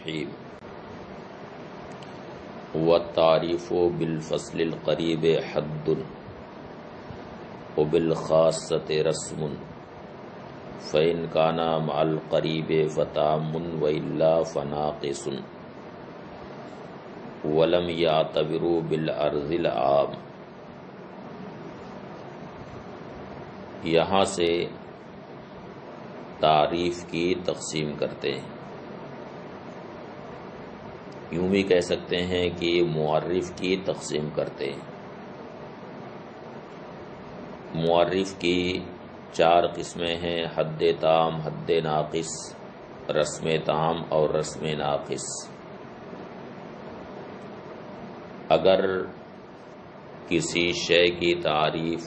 الرحیم والتعریف بالفصل القریب حد وبالخاصۃ رسم فإن کان مع القریب فتام وإلا فناقص ولم یعتبروا بالعرض العام۔ یہاں سے تعریف کی تقسیم کرتے ہیں۔ یوں بھی کہہ سکتے ہیں کہ معرف کی تقسیم کرتے ہیں۔ معرف کی 4 قسمیں ہیں: حد تام، حد ناقص، رسم تام اور رسم ناقص۔ اگر کسی شے کی تعریف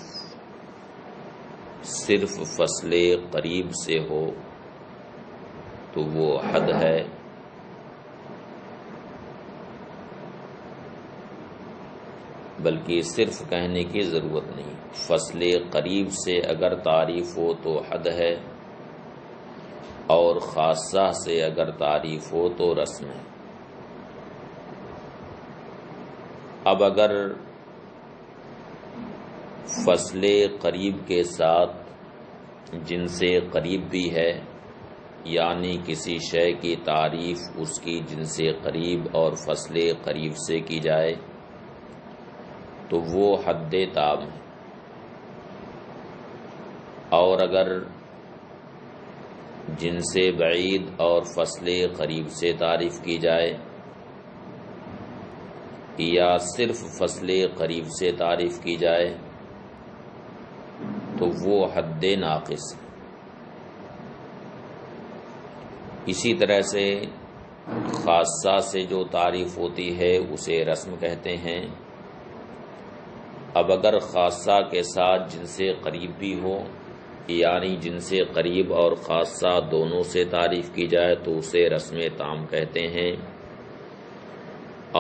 صرف فصل قریب سے ہو تو وہ حد ہے، بلکہ صرف کہنے کی ضرورت نہیں، فصل قریب سے اگر تعریف ہو تو حد ہے، اور خاصہ سے اگر تعریف ہو تو رسم ہے۔ اب اگر فصل قریب کے ساتھ جنس قریب بھی ہے، یعنی کسی شے کی تعریف اس کی جنس قریب اور فصل قریب سے کی جائے تو وہ حد تام ہے، اور اگر جنس بعید اور فصل قریب سے تعریف کی جائے یا صرف فصل قریب سے تعریف کی جائے تو وہ حد ناقص ہے۔ اسی طرح سے خاصہ سے جو تعریف ہوتی ہے اسے رسم کہتے ہیں۔ اب اگر خاصہ کے ساتھ جنس قریب بھی ہو، یعنی جنس قریب اور خاصہ دونوں سے تعریف کی جائے تو اسے رسم تام کہتے ہیں،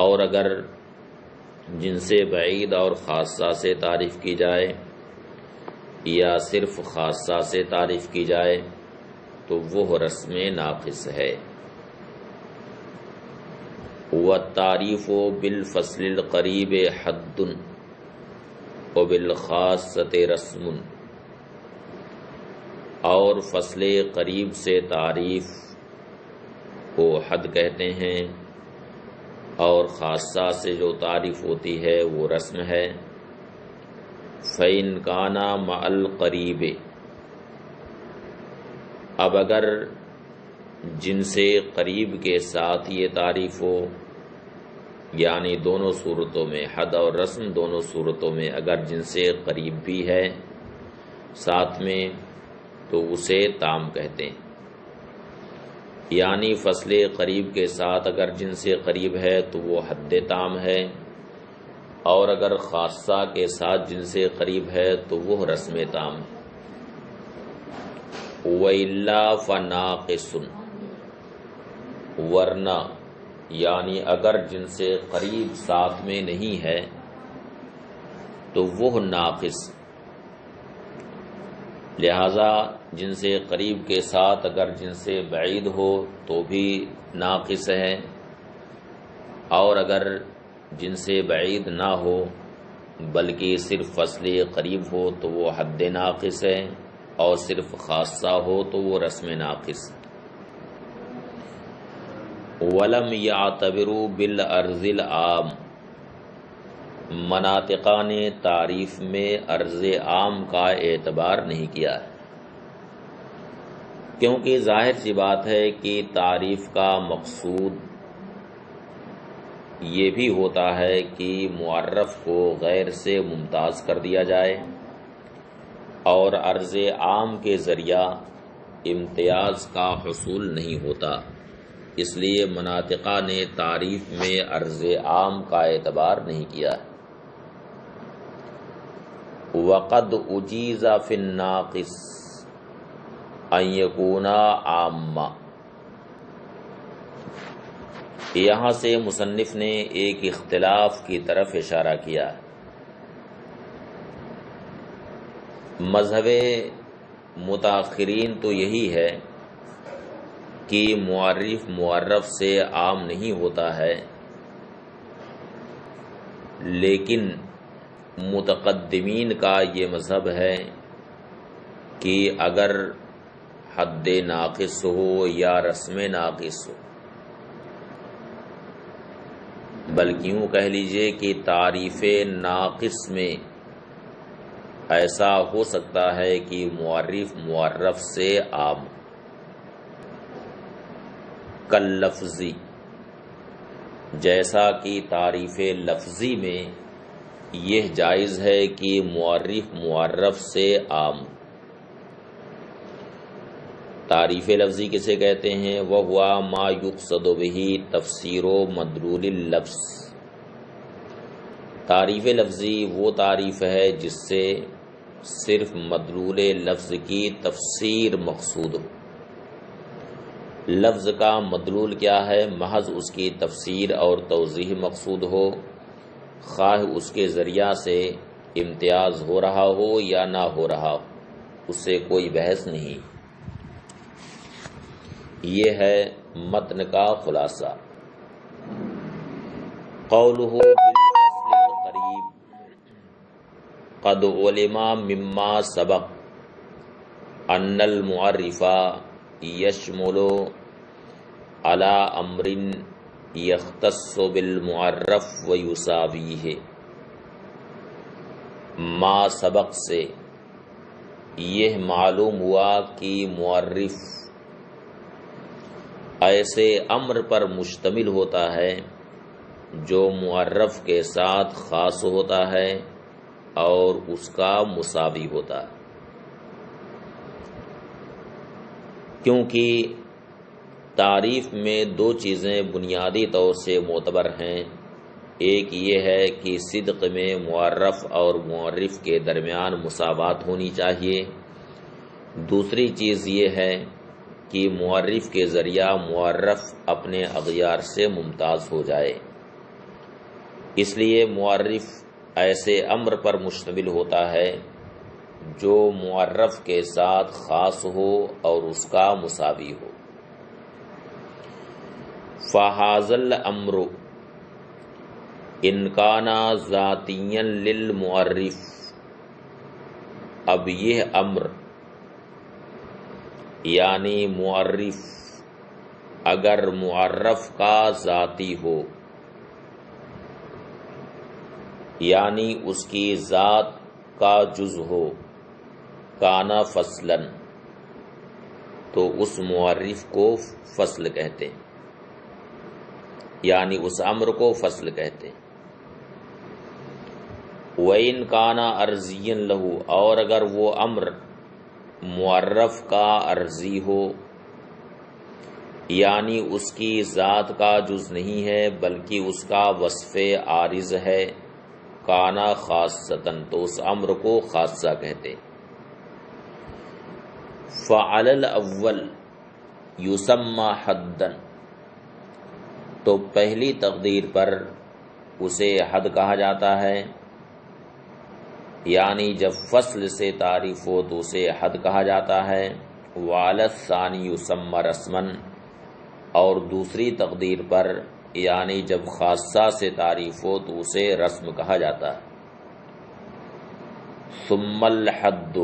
اور اگر جنس بعید اور خاصہ سے تعریف کی جائے یا صرف خاصہ سے تعریف کی جائے تو وہ رسم ناقص ہے۔ والتعریف بالفصل القریب حد وبالخاصۃ رسم، اور فصل قریب سے تعریف کو حد کہتے ہیں، اور خاصہ سے جو تعریف ہوتی ہے وہ رسم ہے۔ فَإِنْ كَانَ مَعَ الْقَرِيبِ، اب اگر جنس قریب کے ساتھ یہ تعریف ہو، یعنی دونوں صورتوں میں حد اور رسم دونوں صورتوں میں اگر جنس قریب بھی ہے ساتھ میں تو اسے تام کہتے ہیں، یعنی فصل قریب کے ساتھ اگر جنس قریب ہے تو وہ حد تام ہے، اور اگر خاصہ کے ساتھ جنس قریب ہے تو وہ رسم تام ہے۔ وَإِلَّا فَنَاقِصٌ، ورنہ یعنی اگر جنس قریب ساتھ میں نہیں ہے تو وہ ناقص، لہذا جنس قریب کے ساتھ اگر جنس بعید ہو تو بھی ناقص ہے، اور اگر جنس بعید نہ ہو بلکہ صرف فصل قریب ہو تو وہ حد ناقص ہے، اور صرف خاصہ ہو تو وہ رسم ناقص۔ وَلَمْ يَعْتَبِرُوا بِالْعَرْضِ الْعَامِ، مناطقہ نے تعریف میں عرض عام کا اعتبار نہیں کیا ہے، کیونکہ ظاہر سی بات ہے کہ تعریف کا مقصود یہ بھی ہوتا ہے کہ معرف کو غیر سے ممتاز کر دیا جائے، اور عرض عام کے ذریعہ امتیاز کا حصول نہیں ہوتا، اس لیے مناطقہ نے تعریف میں عرض عام کا اعتبار نہیں کیا ہے۔ وَقَدْ أُجِيزَ فِي النَّاقِصِ أَن يَكُونَ عَامًّا، یہاں سے مصنف نے ایک اختلاف کی طرف اشارہ کیا ہے۔ مذہب متاخرین تو یہی ہے کہ معرف معرف سے عام نہیں ہوتا ہے، لیکن متقدمین کا یہ مذہب ہے کہ اگر حد ناقص ہو یا رسم ناقص ہو، بلکہ یوں کہہ لیجئے کہ تعریف ناقص میں ایسا ہو سکتا ہے کہ معرف معرف سے عام، کاللفظی، جیسا کہ تعریف لفظی میں یہ جائز ہے کہ معرف معرف سے عام۔ تعریف لفظی کسے کہتے ہیں؟ وَهُوَ مَا يُقْصَدُ بِهِ تَفْسِيرُ مَدْلُولِ اللَّفْظِ۔ تعریف لفظی وہ تعریف ہے جس سے صرف مدلول لفظ کی تفسیر مقصود ہو۔ لفظ کا مدلول کیا ہے؟ محض اس کی تفسیر اور توضیح مقصود ہو، خواہ اس کے ذریعہ سے امتیاز ہو رہا ہو یا نہ ہو رہا ہو، اس سے کوئی بحث نہیں۔ یہ ہے متن کا خلاصہ۔ قولہ بالفصل القریب قد علم مما سبق ان المعرف یشمل علی امر یختص بالمعرف ویساویہ۔ ما سبق سے یہ معلوم ہوا کہ معرف ایسے امر پر مشتمل ہوتا ہے جو معرف کے ساتھ خاص ہوتا ہے اور اس کا مساوی ہوتا ہے، کیونکہ تعریف میں دو چیزیں بنیادی طور سے معتبر ہیں۔ ایک یہ ہے کہ صدق میں معرف اور معرف کے درمیان مساوات ہونی چاہیے، دوسری چیز یہ ہے کہ معرف کے ذریعہ معرف اپنے اغیار سے ممتاز ہو جائے۔ اس لیے معرف ایسے امر پر مشتمل ہوتا ہے جو معرف کے ساتھ خاص ہو اور اس کا مساوی ہو۔ فَهَذَا الْأَمْرُ إِنْ كَانَ ذَاتِيًّا لِلْمُعَرِّفِ۔ اب یہ امر یعنی معرف اگر معرف کا ذاتی ہو، یعنی اس کی ذات کا جز ہو، کانا فصلاً، تو اس معرف کو فصل کہتے ہیں، یعنی اس امر کو فصل کہتے ہیں۔ وَإِنْ كَانَ عَرْضِيًّا لَهُ، اور اگر وہ امر معرف کا عرضی ہو، یعنی اس کی ذات کا جز نہیں ہے بلکہ اس کا وصف عارض ہے، کانا خاصتاً، تو اس امر کو خاصہ کہتے۔ فعل الاول یسمى حدًا، تو پہلی تقدیر پر اسے حد کہا جاتا ہے، یعنی جب فصل سے تعریف ہو تو اسے حد کہا جاتا ہے۔ وعلی الثانی یسمى رسمًا، اور دوسری تقدیر پر یعنی جب خاصہ سے تعریف ہو تو اسے رسم کہا جاتا ہے۔ ثم الحد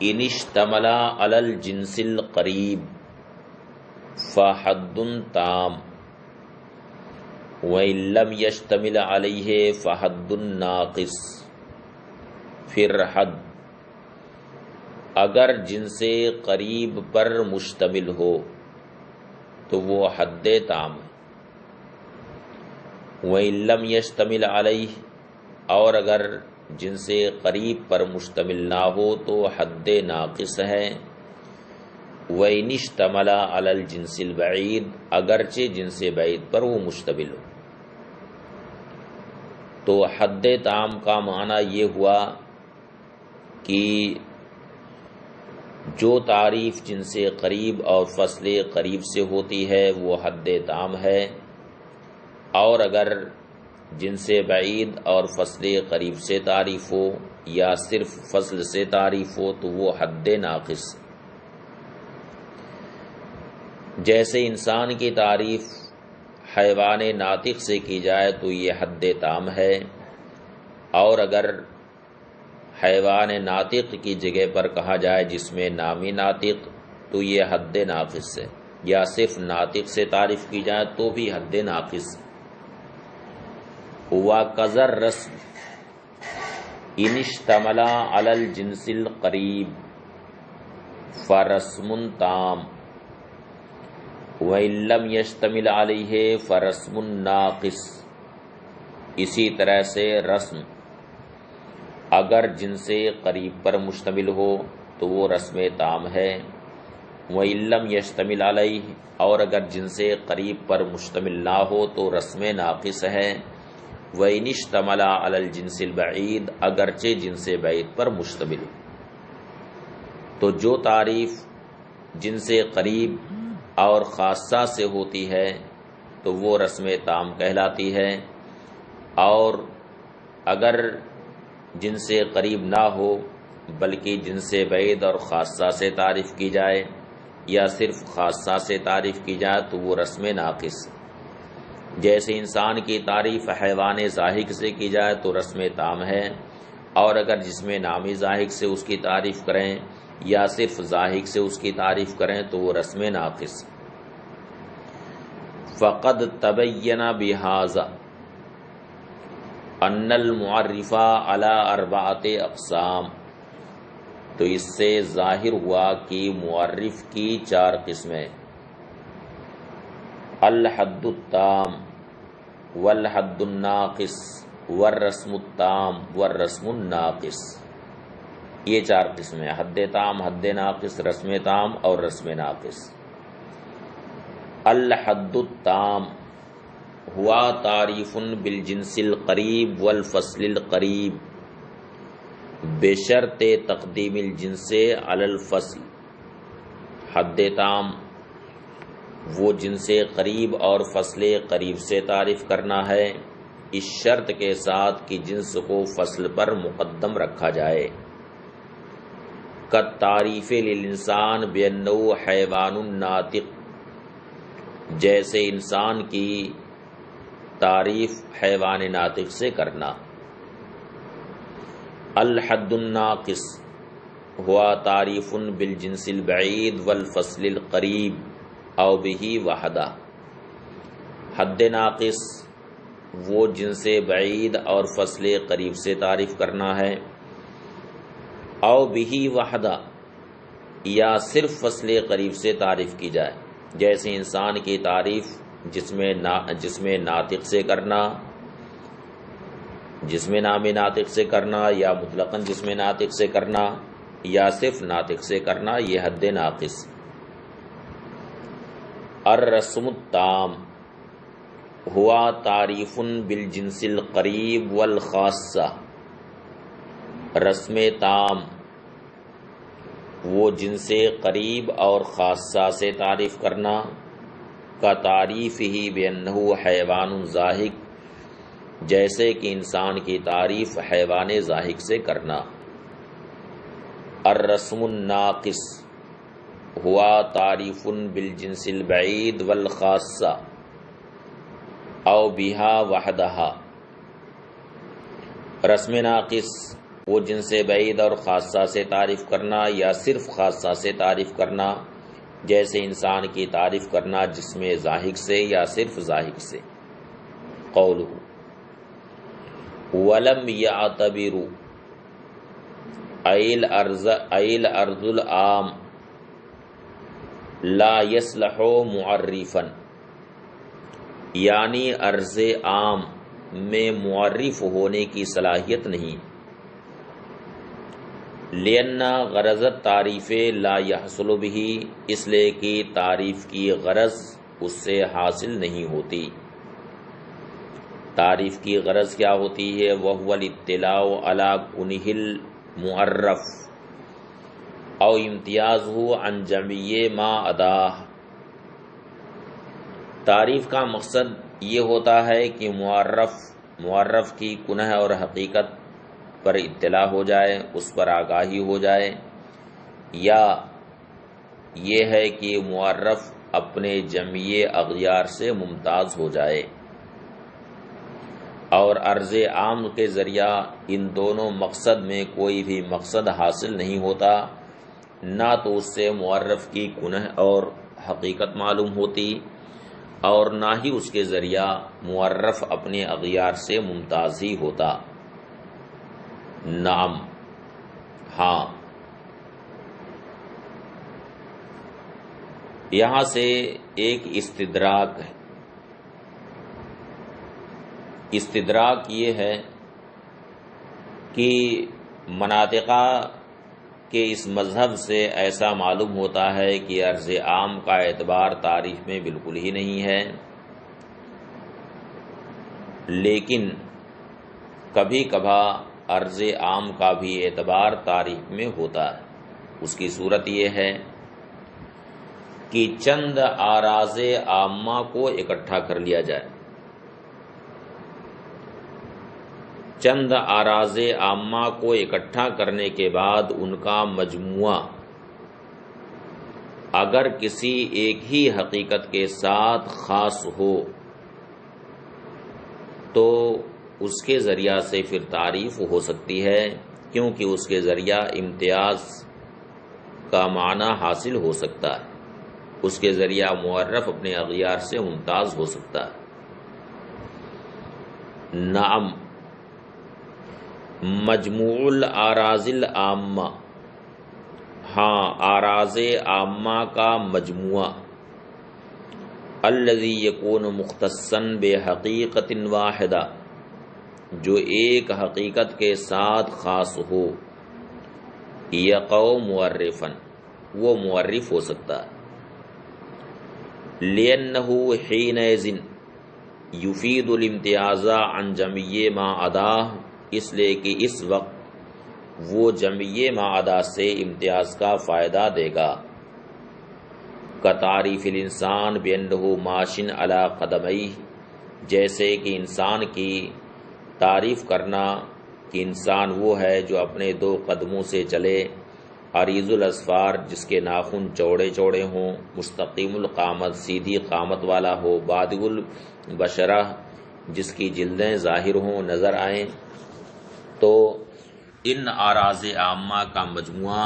ان اشتمل علی الجنس القریب فحد تام وَإِن لَّمْ يَشْتَمِلْ عَلَيْهِ فَحَدٌّ نَاقِص۔ پھر حد اگر جنس قریب پر مشتمل ہو تو وہ حد تام ہے۔ وَإِن لَّمْ يَشْتَمِلْ عَلَيْهِ، اور اگر جنس قریب پر مشتمل نہ ہو تو حد ناقص ہے۔ وَإِنِ اشْتَمَلَ عَلَى الْجِنسِ الْبَعِيدِ، اگرچہ جنس بعید پر وہ مشتمل ہو۔ تو حد تام کا معنی یہ ہوا کہ جو تعریف جنس قریب اور فصل قریب سے ہوتی ہے وہ حد تام ہے، اور اگر جنس بعید اور فصل قریب سے تعریف ہو یا صرف فصل سے تعریف ہو تو وہ حد ناقص۔ جیسے انسان کی تعریف حیوان ناطق سے کی جائے تو یہ حد تام ہے، اور اگر حیوان ناطق کی جگہ پر کہا جائے جس میں نامی ناطق تو یہ حد ناقص ہے، یا صرف ناطق سے تعریف کی جائے تو بھی حد ناقص۔ وَقَذَا الرَّسْمُ إِنِ اشْتَمَلَ عَلَى الْجِنْسِ الْقَرِيبِ فَرَسْمٌ تَامٌ وَإِن لَّمْ يَشْتَمِلْ عَلَيْهِ فَرَسْمٌ نَاقِصٌ۔ اسی طرح سے رسم اگر جنس قریب پر مشتمل ہو تو وہ رسم تام ہے، وَإِن لَّمْ يَشْتَمِلْ عَلَيْهِ، اور اگر جنس قریب پر مشتمل نہ ہو تو رسم ناقص ہے، وَإِنِ اشْتَمَلَ عَلَى الْجِنْسِ الْبَعِيدِ، اگرچہ جنس بعید پر مشتمل ہو۔ تو جو تعریف جنس قریب اور خاصہ سے ہوتی ہے تو وہ رسم تام کہلاتی ہے، اور اگر جنس قریب نہ ہو بلکہ جنس بعید اور خاصہ سے تعریف کی جائے یا صرف خاصہ سے تعریف کی جائے تو وہ رسم ناقص۔ جیسے انسان کی تعریف حیوان زاحق سے کی جائے تو رسم تام ہے، اور اگر جسم نامی زاحق سے اس کی تعریف کریں یا صرف زاحق سے اس کی تعریف کریں تو وہ رسم ناقص۔ فقد تبین بہذا ان المعرف علی اربعۃ اقسام، تو اس سے ظاہر ہوا کہ معرف کی 4 قسمیں: الحد التام والحد الناقص والرسم التام والرسم الناقص۔ یہ 4 قسمیں: حد تام، حد ناقص، رسم تام اور رسم ناقص۔ الحد التام ہوا تعریف بالجنس القریب والفصل القریب بشرط تقدیم الجنس علی الفصل۔ حد تام وہ جنس قریب اور فصل قریب سے تعریف کرنا ہے، اس شرط کے ساتھ کہ جنس کو فصل پر مقدم رکھا جائے۔ کالتعریف للانسان بانہ حیوان ناطق، جیسے انسان کی تعریف حیوان ناطق سے کرنا۔ الحد الناقص ہوا تعریف بالجنس البعید والفصل القریب او بہ وحدہ۔ حد ناقص وہ جنس بعید اور فصل قریب سے تعریف کرنا ہے، او بہ وحدہ یا صرف فصل قریب سے تعریف کی جائے، جیسے انسان کی تعریف جسم ناطق سے کرنا، جسم نامی ناطق سے کرنا، یا مطلقاً جسم ناطق سے کرنا یا صرف ناطق سے کرنا، یہ حد ناقص۔ الرسم التام ہوا تعریف بالجنس القریب والخاصہ۔ رسم تام وہ جنس قریب اور خاصہ سے تعریف کرنا، کا تعریف ہی بانہ حیوان زاحق، جیسے کہ انسان کی تعریف حیوان زاحق سے کرنا۔ الرسم الناقص ہوا تعریف بالجنس البعید والخاصہ او بہا وحدہا۔ رسم ناقص وہ جنس بعید اور خاصہ سے تعریف کرنا یا صرف خاصہ سے تعریف کرنا، جیسے انسان کی تعریف کرنا جسم زاحق سے یا صرف زاحق سے۔ قولہ وَلَمْ يَعْتَبِرُوا أَيْ الْأَرْضُ الْعَامُ لَا يَصْلُحُ مُعَرِّفًا، یعنی عرض عام میں معرف ہونے کی صلاحیت نہیں۔ لِأَنَّ غرض التعریف لا يحصل به، اس لیے کہ تعریف کی غرض اس سے حاصل نہیں ہوتی۔ تعریف کی غرض کیا ہوتی ہے؟ وَهُوَ الْاطِّلَاعُ عَلَى كُنْهِ الْمُعَرَّفِ أَوْ امْتِيَازُهُ عَنْ جَمِيعِ مَا عَدَاهُ۔ تعریف کا مقصد یہ ہوتا ہے کہ معرف کی کنہ اور حقیقت پر اطلاع ہو جائے، اس پر آگاہی ہو جائے، یا یہ ہے کہ معرف اپنے جمعی اغیار سے ممتاز ہو جائے، اور عرض عام کے ذریعہ ان دونوں مقصد میں کوئی بھی مقصد حاصل نہیں ہوتا، نہ تو اس سے معرف کی کنہ اور حقیقت معلوم ہوتی اور نہ ہی اس کے ذریعہ معرف اپنے اغیار سے ممتاز ہی ہوتا۔ نعم، ہاں، یہاں سے ایک استدراک ہے۔ استدراک یہ ہے کہ مناطقہ کے اس مذہب سے ایسا معلوم ہوتا ہے کہ عرض عام کا اعتبار تعریف میں بالکل ہی نہیں ہے، لیکن کبھی کبھا عرض عام کا بھی اعتبار تعریف میں ہوتا ہے۔ اس کی صورت یہ ہے کہ چند آراز عامہ کو اکٹھا کر لیا جائے۔ چند آراز عامہ کو اکٹھا کرنے کے بعد ان کا مجموعہ اگر کسی ایک ہی حقیقت کے ساتھ خاص ہو تو اس کے ذریعہ سے پھر تعریف ہو سکتی ہے، کیونکہ اس کے ذریعہ امتیاز کا معنی حاصل ہو سکتا ہے، اس کے ذریعہ معرف اپنے اغیار سے ممتاز ہو سکتا ہے۔ نعم، مجموع الاراض العامہ، ہاں، آراز عامہ کا مجموعہ، الذی یکون مختصا بحقیقت واحدہ، جو ایک حقیقت کے ساتھ خاص ہو، یقع معرفا، وہ معرف ہو سکتا ہے، لأنہ حینئذ یفید الامتیاز عن جمعی ما عداہ، اس لیے کہ اس وقت وہ جمعی ما عدا سے امتیاز کا فائدہ دے گا۔ کتعریف الانسان بانہ ماشن علی قدمیہ، جیسے کہ انسان کی تعریف کرنا کہ انسان وہ ہے جو اپنے دو قدموں سے چلے، عریض الاظفار، جس کے ناخن چوڑے چوڑے ہوں، مستقیم القامت، سیدھی قامت والا ہو، بادغ البشرہ، جس کی جلدیں ظاہر ہوں، نظر آئیں۔ تو ان آراز عامہ کا مجموعہ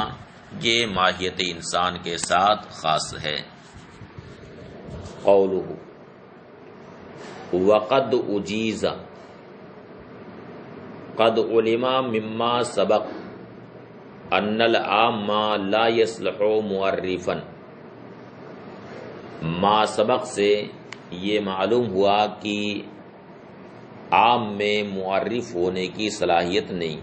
یہ ماہیت انسان کے ساتھ خاص ہے۔ قولہ وقد اجیز، قد علم مما سبق ان العام لا یصلح معرفا، ما سبق سے یہ معلوم ہوا کہ عام میں معرف ہونے کی صلاحیت نہیں۔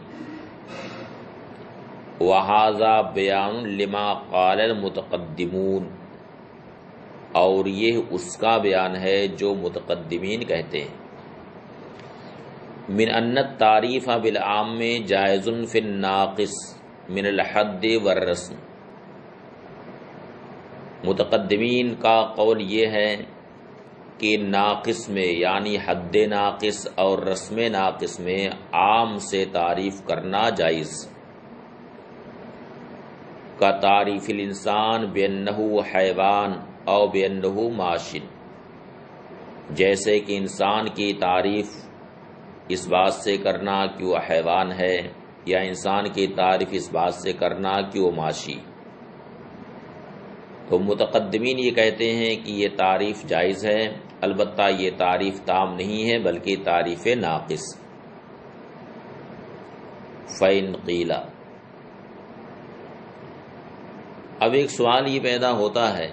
وہذا بیان لما قال المتقدمون، اور یہ اس کا بیان ہے جو متقدمین کہتے ہیں، من ان التعریف بالعام جائز فی الناقص من الحد والرسم۔ متقدمین کا قول یہ ہے کہ ناقص میں یعنی حد ناقص اور رسم ناقص میں عام سے تعریف کرنا جائز، کا تعریف الانسان بانہ حیوان او بانہ ماشن، جیسے کہ انسان کی تعریف اس بات سے کرنا کہ وہ حیوان ہے، یا انسان کی تعریف اس بات سے کرنا کہ وہ ماشی۔ تو متقدمین یہ کہتے ہیں کہ یہ تعریف جائز ہے، البتہ یہ تعریف تام نہیں ہے بلکہ تعریف ناقص۔ فَإِنْ قِيلَ، اب ایک سوال یہ پیدا ہوتا ہے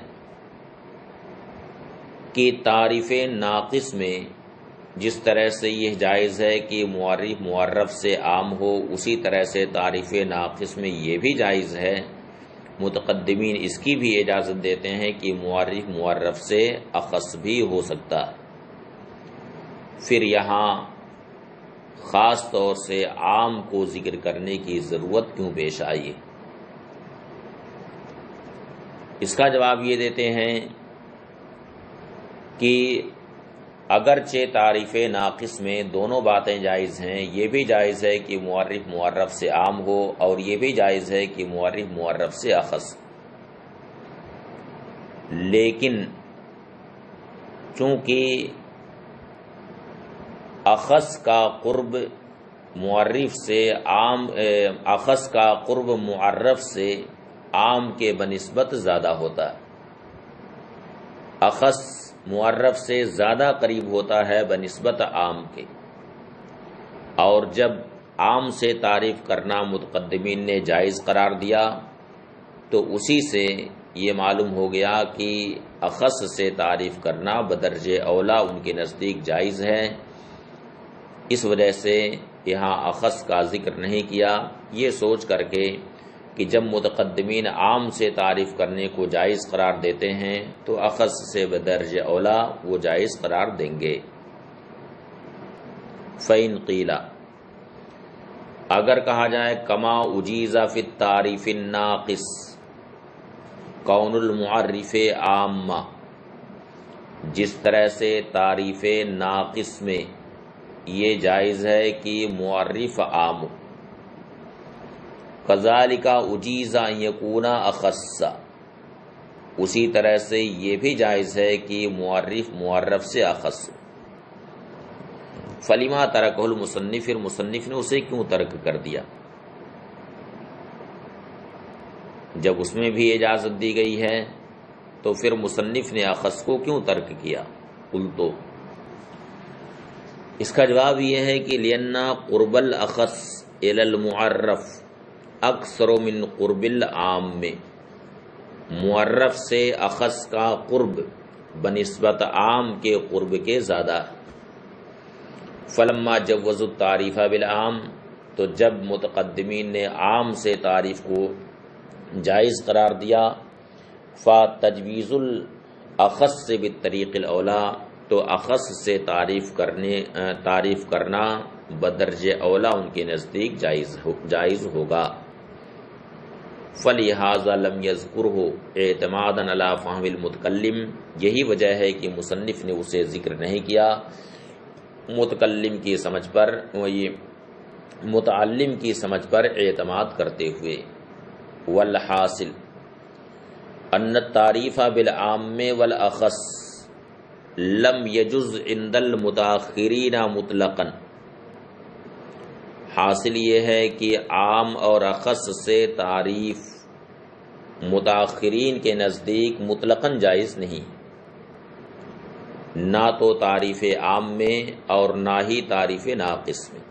کہ تعریف ناقص میں جس طرح سے یہ جائز ہے کہ معرف معرف سے عام ہو، اسی طرح سے تعریف ناقص میں یہ بھی جائز ہے۔ متقدمین اس کی بھی اجازت دیتے ہیں کہ معرف معرف سے اخص بھی ہو سکتا ہے، پھر یہاں خاص طور سے عام کو ذکر کرنے کی ضرورت کیوں پیش آئی؟ اس کا جواب یہ دیتے ہیں کہ اگرچہ تعریف ناقص میں دونوں باتیں جائز ہیں، یہ بھی جائز ہے کہ معرف معرف سے عام ہو، اور یہ بھی جائز ہے کہ معرف معرف سے اخص، لیکن چونکہ اخص کا قرب معرف سے عام اخص کا قرب معرف سے عام کے بنسبت زیادہ ہوتا ہے، اخص معرف سے زیادہ قریب ہوتا ہے بنسبت عام کے، اور جب عام سے تعریف کرنا متقدمین نے جائز قرار دیا تو اسی سے یہ معلوم ہو گیا کہ اخص سے تعریف کرنا بدرجہ اولا ان کے نزدیک جائز ہے، اس وجہ سے یہاں اخص کا ذکر نہیں کیا، یہ سوچ کر کے کہ جب متقدمین عام سے تعریف کرنے کو جائز قرار دیتے ہیں تو اخص سے بدرجہ اولا وہ جائز قرار دیں گے۔ فَإِنْ قِيلَ، اگر کہا جائے کما اجیز فی التعریف الناقص کون المعرف عامہ، جس طرح سے تعریف ناقص میں یہ جائز ہے کہ معرف عام، کذالک اجیز ان یکون اخص، اسی طرح سے یہ بھی جائز ہے کہ معرف معرف سے اخص۔ فلما ترکہ المصنف، پھر مصنف نے اسے کیوں ترک کر دیا جب اس میں بھی اجازت دی گئی ہے، تو پھر مصنف نے اخص کو کیوں ترک کیا؟ قلت، اس کا جواب یہ ہے کہ لأن قرب الاخص الی المعرف اکثر من قرب العام، معرف سے اخص کا قرب بنسبت عام کے قرب کے زیادہ۔ فلما جوزوا التعریف بالعام، تو جب متقدمین نے عام سے تعریف کو جائز قرار دیا، فَتَجْوِيزُ الْأَخَصِّ بِالطَّرِيقِ الْأَوْلَى، تو اخص سے تعریف کرنا بدرجہ اولا ان کے نزدیک جائز ہوگا۔ فَلِهَذَا لَمْ يَذْكُرْهُ اعتمادا علی فہم المتکلم، یہی وجہ ہے کہ مصنف نے اسے ذکر نہیں کیا متکلم کی سمجھ پر، متعلم کی سمجھ پر اعتماد کرتے ہوئے۔ والحاصل ان التعریف بالعام والاخص لم یجز عند المتاخرین مطلقا، حاصل یہ ہے کہ عام اور اخص سے تعریف متاخرین کے نزدیک مطلقاً جائز نہیں، نہ تو تعریف عام میں اور نہ ہی تعریف ناقص میں۔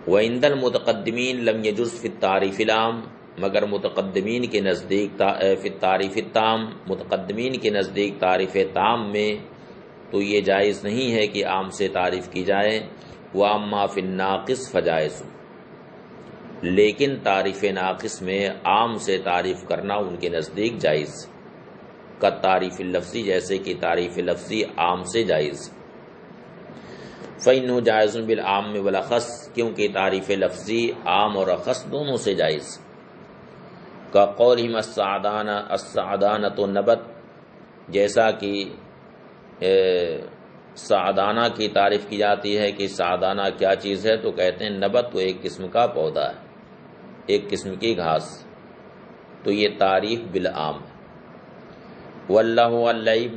وعند المتقدمین لم یجز فی التعریف العام، مگر متقدمین کے نزدیک فی التعریف التام، متقدمین کے نزدیک تعریف تام میں تو یہ جائز نہیں ہے کہ عام سے تعریف کی جائے۔ وَأَمَّا فِي النَّاقِصِ فَجَائِزٌ، لیکن تعریف ناقص میں عام سے تعریف کرنا ان کے نزدیک جائز، کا تعریف لفظی، جیسے کہ تعریف لفظی عام سے جائز۔ فَإِنَّهُ جَائِزٌ بِالْعَامِّ وَالْأَخَصِّ، کیونکہ تعریف لفظی عام اور اخص دونوں سے جائز۔ کا قولہم السعدانۃ نبت، جیسا کہ سعدانہ کی تعریف کی جاتی ہے کہ سعدانہ کیا چیز ہے، تو کہتے ہیں نبت، تو ایک قسم کا پودا ہے، ایک قسم کی گھاس، تو یہ تعریف بالعام ہے۔ واللہ اللعب،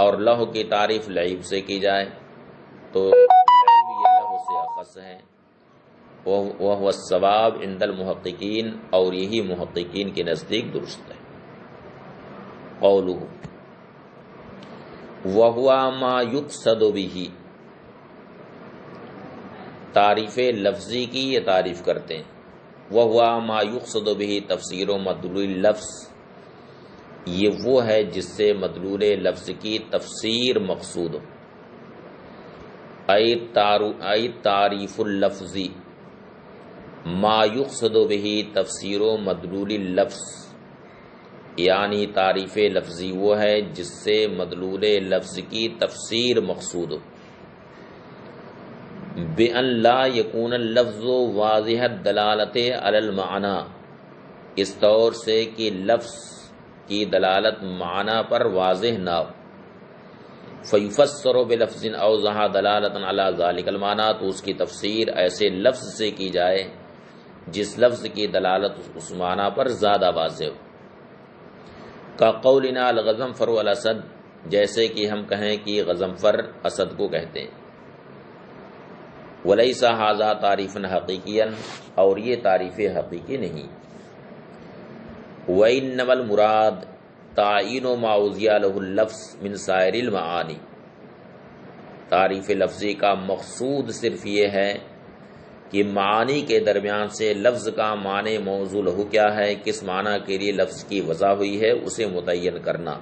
اور لہو کی تعریف لعب سے کی جائے تو لعب یہ لہو سے اخص ہے۔ وَهُوَ الصَّوَابُ عِندَ الْمُحَقِّقِينَ، اور یہی محققین کے نزدیک درست ہے۔ قولہ وَهُوَ مَا يُقْصَدُ بِهِ، تعریف لفظی کی یہ تعریف کرتے ہیں۔ وَهُوَ مَا يُقْصَدُ بِهِ تفسیر مدلول اللفظ، یہ وہ ہے جس سے مدلول لفظ کی تفسیر مقصود ہو۔ ای تعریف اللفظی ما یقصد بہ تفسیر مدلول اللفظ، یعنی تعریف لفظی وہ ہے جس سے مدلول لفظ کی تفسیر مقصود ہو۔ بِأَن لا یکون اللفظ واضح الدلالت علی المعنی، اس طور سے کہ لفظ کی دلالت معنی پر واضح نہ ہو۔ فَيُفَسَّرُ بِلَفْظٍ أَوْضَحَ دَلَالَةً عَلَى ذَلِكَ الْمَعْنَى، تو اس کی تفسیر ایسے لفظ سے کی جائے جس لفظ کی دلالت اس معنی پر زیادہ واضح ہو۔ کا قولنا الغضنفر والاسد، جیسے کہ ہم کہیں کہ غضنفر اسد کو کہتے ہیں. ولیس ھذا تعریفا حقیقیا، اور یہ تعریف حقیقی نہیں. وانما المراد تعین ما اوضیع له اللفظ من سائر المعانی، تعریف لفظی کا مقصود صرف یہ ہے کہ معانی کے درمیان سے لفظ کا معنی موضوع لہو کیا ہے، کس معنی کے لیے لفظ کی وضع ہوئی ہے، اسے متعین کرنا.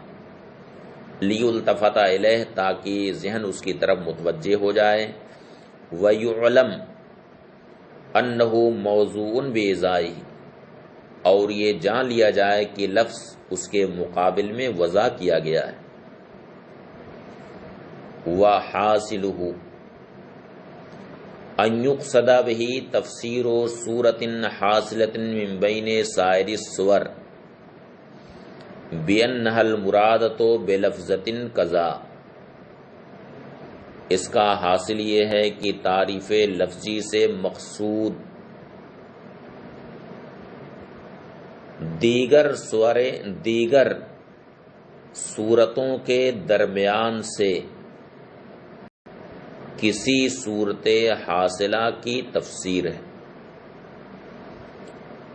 لیلتفت الیہ، تاکہ ذہن اس کی طرف متوجہ ہو جائے. ویعلم انہ موضوع بإزائہ، اور یہ جان لیا جائے کہ لفظ اس کے مقابل میں وضع کیا گیا ہے. وحاصلہ ان یقصد بہ تفسیر صورۃ حاصلۃ من بین سائر الصور بأنہا المرادۃ بلفظۃ کذا. اس کا حاصل یہ ہے کہ تعریف لفظی سے مقصود دیگر صورتوں کے درمیان سے کسی صورت حاصلہ کی تفسیر ہے.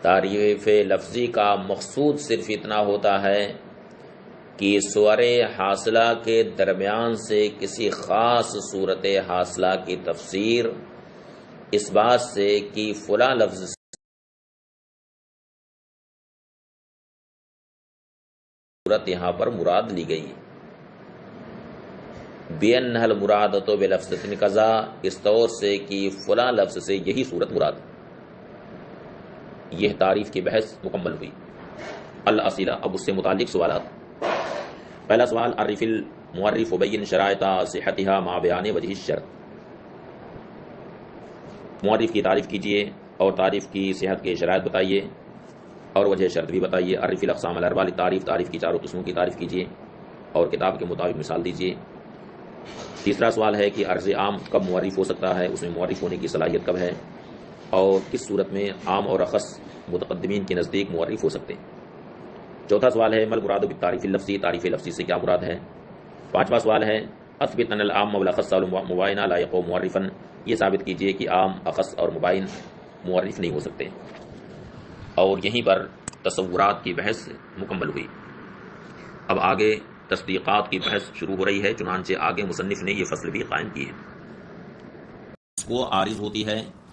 تعریف لفظی کا مقصود صرف اتنا ہوتا ہے کہ صور حاصلہ کے درمیان سے کسی خاص صورت حاصلہ کی تفسیر اس بات سے کہ فلاں لفظ صورت یہاں پر مراد لی گئی. بِأَنَّهَا الْمُرَادَةُ بِلَفْظٍ كَذَا، اس طور سے کہ فلاں لفظ سے یہی صورت مراد. یہ تعریف کی بحث مکمل ہوئی. الاسئلہ، اب اس سے متعلق سوالات. پہلا سوال، عرف المعرف وبین شرائط صحتها مع بیان وجہ الشرط. معرف کی تعریف کیجئے اور تعریف کی صحت کے شرائط بتائیے اور وجہ شرط بھی بتائیے. عرف الاقسام الاربعہ للتعریف، تعریف کی چاروں قسموں کی تعریف کیجئے اور کتاب کے مطابق مثال دیجئے. تیسرا سوال ہے کہ عرض عام کب معرف ہو سکتا ہے، اس میں معرف ہونے کی صلاحیت کب ہے، اور کس صورت میں عام اور اخص متقدمین کے نزدیک معرف ہو سکتے ہیں. چوتھا سوال ہے مل مراد بالتعریف اللفظی، تعریف لفظی سے کیا مراد ہے. پانچواں سوال ہے اثبت ان العام والاخص والمباین لا یقوم معرفا، یہ ثابت کیجئے کہ عام، اخص اور مباین معرف نہیں ہو سکتے. اور یہیں پر تصورات کی بحث مکمل ہوئی. اب آگے تصدیقات کی بحث شروع ہو رہی ہے، چنانچہ آگے مصنف نے یہ فصل بھی قائم کی ہے. اس کو عارض ہوتی ہے